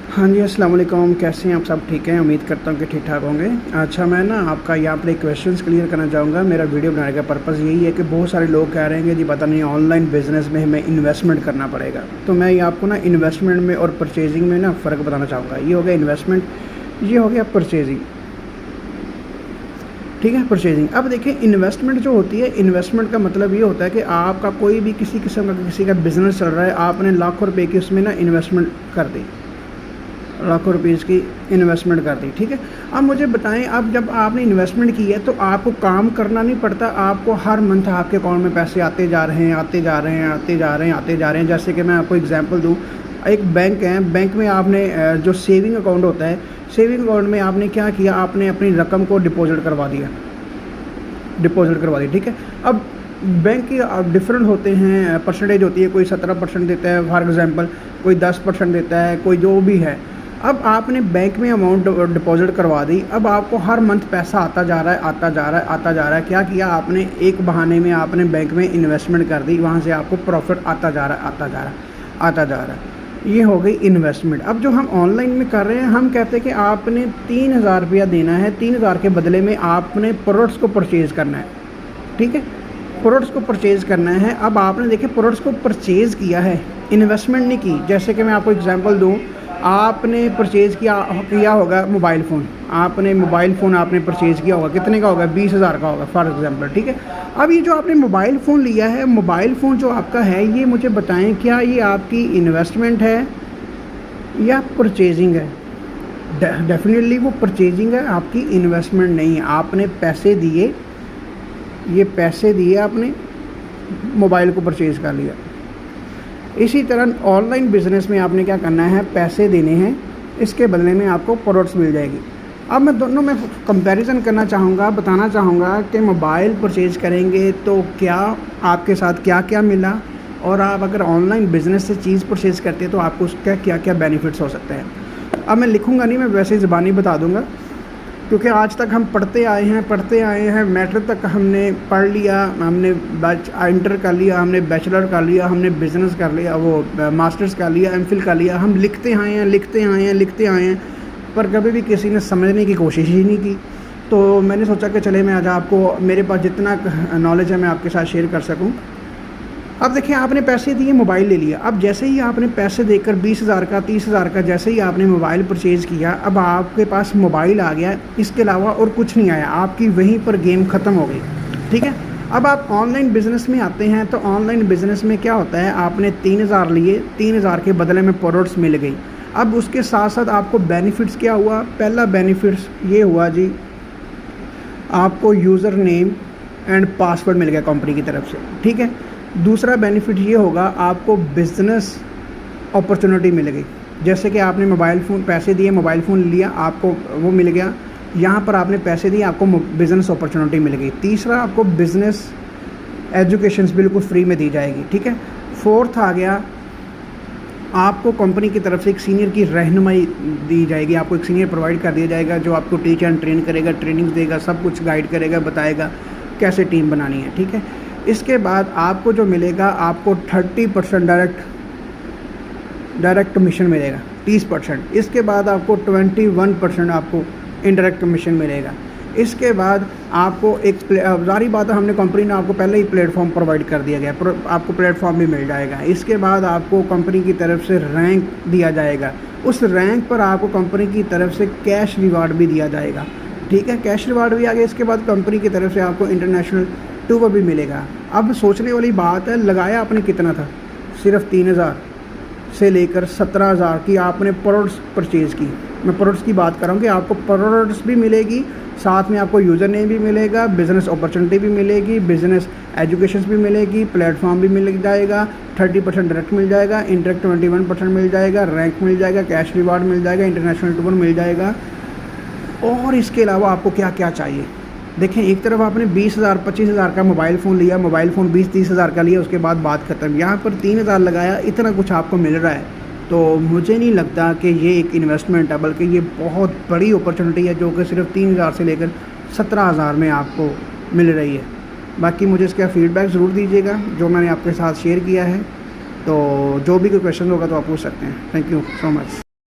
हाँ जी, अस्सलाम वालेकुम। कैसे हैं आप सब? ठीक हैं? उम्मीद करता हूँ कि ठीक ठाक होंगे। अच्छा, मैं ना आपका यहाँ पर एक क्वेश्चंस क्लियर करना चाहूँगा। मेरा वीडियो बनाने का पर्पज़ यही है कि बहुत सारे लोग कह रहे हैं कि जी पता नहीं ऑनलाइन बिज़नेस में हमें इन्वेस्टमेंट करना पड़ेगा। तो मैं ये आपको ना इन्वेस्टमेंट में और परचेजिंग में ना फ़र्क बताना चाहूँगा। ये हो गया इन्वेस्टमेंट, ये हो गया परचेजिंग। ठीक है, परचेजिंग। अब देखिए इन्वेस्टमेंट जो होती है, इन्वेस्टमेंट का मतलब ये होता है कि आपका कोई भी किसी किस्म का किसी का बिज़नेस चल रहा है, आपने लाखों रुपए की उसमें ना इन्वेस्टमेंट कर दी, लाखों रुपीज़ की इन्वेस्टमेंट कर दी। ठीक है, अब मुझे बताएं, अब जब आपने इन्वेस्टमेंट की है तो आपको काम करना नहीं पड़ता, आपको हर मंथ आपके अकाउंट में पैसे आते जा रहे हैं, आते जा रहे हैं, आते जा रहे हैं, आते जा रहे हैं। जैसे कि मैं आपको एग्जांपल दूं, एक बैंक है, बैंक में आपने जो सेविंग अकाउंट होता है, सेविंग अकाउंट में आपने क्या किया, आपने अपनी रकम को डिपॉजिट करवा दिया, डिपॉजिट करवा दी। ठीक है, अब बैंक के डिफरेंट होते हैं, परसेंटेज होती है, कोई 17% देता है फॉर एग्जांपल, कोई 10% देता है, कोई जो भी है। अब आपने बैंक में अमाउंट डिपॉजिट करवा दी, अब आपको हर मंथ पैसा आता जा रहा है, आता जा रहा है, आता जा रहा है। क्या किया आपने, एक बहाने में आपने बैंक में इन्वेस्टमेंट कर दी, वहाँ से आपको प्रॉफिट आता जा रहा है, आता जा रहा है, आता जा रहा है। ये हो गई इन्वेस्टमेंट। अब जो हम ऑनलाइन में कर रहे हैं, हम कहते हैं कि आपने 3000 रुपया देना है, 3000 के बदले में आपने प्रोडक्ट्स को परचेज़ करना है। ठीक है, प्रोडक्ट्स को परचेज़ करना है। अब आपने देखिए प्रोडक्ट्स को परचेज़ किया है, इन्वेस्टमेंट नहीं की। जैसे कि मैं आपको एग्जांपल दूं, आपने परचेज़ किया होगा मोबाइल फ़ोन, आपने मोबाइल फ़ोन आपने परचेज़ किया होगा, कितने का होगा, 20,000 का होगा फॉर एग्जांपल। ठीक है, अब ये जो आपने मोबाइल फ़ोन लिया है, मोबाइल फ़ोन जो आपका है, ये मुझे बताएं क्या ये आपकी इन्वेस्टमेंट है या परचेजिंग है? डेफिनेटली वो परचेजिंग है, आपकी इन्वेस्टमेंट नहीं है। आपने पैसे दिए, ये पैसे दिए आपने, मोबाइल को परचेज़ कर लिया। इसी तरह ऑनलाइन बिज़नेस में आपने क्या करना है, पैसे देने हैं, इसके बदले में आपको प्रोडक्ट्स मिल जाएगी। अब मैं दोनों में कंपैरिजन करना चाहूँगा, बताना चाहूँगा कि मोबाइल परचेज़ करेंगे तो क्या आपके साथ क्या क्या मिला, और आप अगर ऑनलाइन बिज़नेस से चीज़ परचेज़ करते हैं तो आपको उसका क्या क्या बेनिफिट्स हो सकते हैं। अब मैं लिखूँगा नहीं, मैं वैसे ही ज़बानी बता दूँगा, क्योंकि आज तक हम पढ़ते आए हैं, मैट्रिक तक हमने पढ़ लिया, हमने इंटर कर लिया, हमने बैचलर कर लिया, हमने बिज़नेस कर लिया, वो मास्टर्स कर लिया, एमफिल कर लिया। हम लिखते आए हैं, पर कभी भी किसी ने समझने की कोशिश ही नहीं की। तो मैंने सोचा कि चले मैं आज आपको, मेरे पास जितना नॉलेज है मैं आपके साथ शेयर कर सकूँ। अब देखिए आपने पैसे दिए, मोबाइल ले लिया। अब जैसे ही आपने पैसे देकर 20,000 का, 30,000 का जैसे ही आपने मोबाइल परचेज़ किया, अब आपके पास मोबाइल आ गया, इसके अलावा और कुछ नहीं आया, आपकी वहीं पर गेम ख़त्म हो गई। ठीक है, अब आप ऑनलाइन बिज़नेस में आते हैं तो ऑनलाइन बिज़नेस में क्या होता है, आपने 3000 लिए, 3000 के बदले में प्रोडक्ट्स मिल गई। अब उसके साथ साथ आपको बेनिफिट्स क्या हुआ, पहला बेनिफिट्स ये हुआ जी, आपको यूज़र नेम एंड पासवर्ड मिल गया कंपनी की तरफ से। ठीक है, दूसरा बेनिफिट ये होगा, आपको बिज़नेस अपॉर्चुनिटी मिल गई। जैसे कि आपने मोबाइल फ़ोन, पैसे दिए, मोबाइल फ़ोन लिया, आपको वो मिल गया, यहाँ पर आपने पैसे दिए, आपको बिज़नेस अपॉर्चुनिटी मिल गई। तीसरा, आपको बिज़नेस एजुकेशन बिल्कुल फ्री में दी जाएगी। ठीक है, फोर्थ आ गया, आपको कंपनी की तरफ से एक सीनियर की रहनुमाई दी जाएगी, आपको एक सीनियर प्रोवाइड कर दिया जाएगा जो आपको टीच एंड ट्रेन करेगा, ट्रेनिंग देगा, सब कुछ गाइड करेगा, बताएगा कैसे टीम बनानी है। ठीक है, इसके बाद आपको जो मिलेगा, आपको 30% डायरेक्ट कमीशन मिलेगा, 30%। इसके बाद आपको 21% आपको इनडायरेक्ट कमीशन मिलेगा। इसके बाद आपको एक जारी बात है, हमने कंपनी ने आपको पहले ही प्लेटफॉर्म प्रोवाइड कर दिया गया, आपको प्लेटफॉर्म भी मिल जाएगा। इसके बाद आपको कंपनी की तरफ से रैंक दिया जाएगा, उस रैंक पर आपको कंपनी की तरफ से कैश रिवार्ड भी दिया जाएगा। ठीक है, कैश रिवार्ड भी आ गया। इसके बाद कंपनी की तरफ से आपको इंटरनेशनल टूर भी मिलेगा। अब सोचने वाली बात है, लगाया आपने कितना था, सिर्फ 3000 से लेकर 17,000 की आपने प्रोडक्ट्स परचेज़ की। मैं प्रोडक्ट्स की बात कर रहा हूँ कि आपको प्रोडक्ट्स भी मिलेगी, साथ में आपको यूज़र नेम भी मिलेगा, बिज़नेस अपॉर्चुनिटी भी मिलेगी, बिज़नेस एजुकेशन भी मिलेगी, प्लेटफॉर्म भी मिल जाएगा, 30% डायरेक्ट मिल जाएगा, इनडायरेक्ट 21% मिल जाएगा, रैंक मिल जाएगा, कैश रिवार्ड मिल जाएगा, इंटरनेशनल टूर मिल जाएगा। और इसके अलावा आपको क्या क्या चाहिए, देखें, एक तरफ आपने 20,000 25,000 का मोबाइल फ़ोन लिया, मोबाइल फ़ोन 20-30,000 का लिया, उसके बाद बात ख़त्म। यहाँ पर 3,000 लगाया, इतना कुछ आपको मिल रहा है। तो मुझे नहीं लगता कि ये एक इन्वेस्टमेंट है, बल्कि ये बहुत बड़ी अपॉर्चुनिटी है जो कि सिर्फ 3,000 से लेकर 17,000 में आपको मिल रही है। बाकी मुझे इसका फ़ीडबैक ज़रूर दीजिएगा जो मैंने आपके साथ शेयर किया है। तो जो भी कोई क्वेश्चन होगा तो आप पूछ सकते हैं। Thank you so much.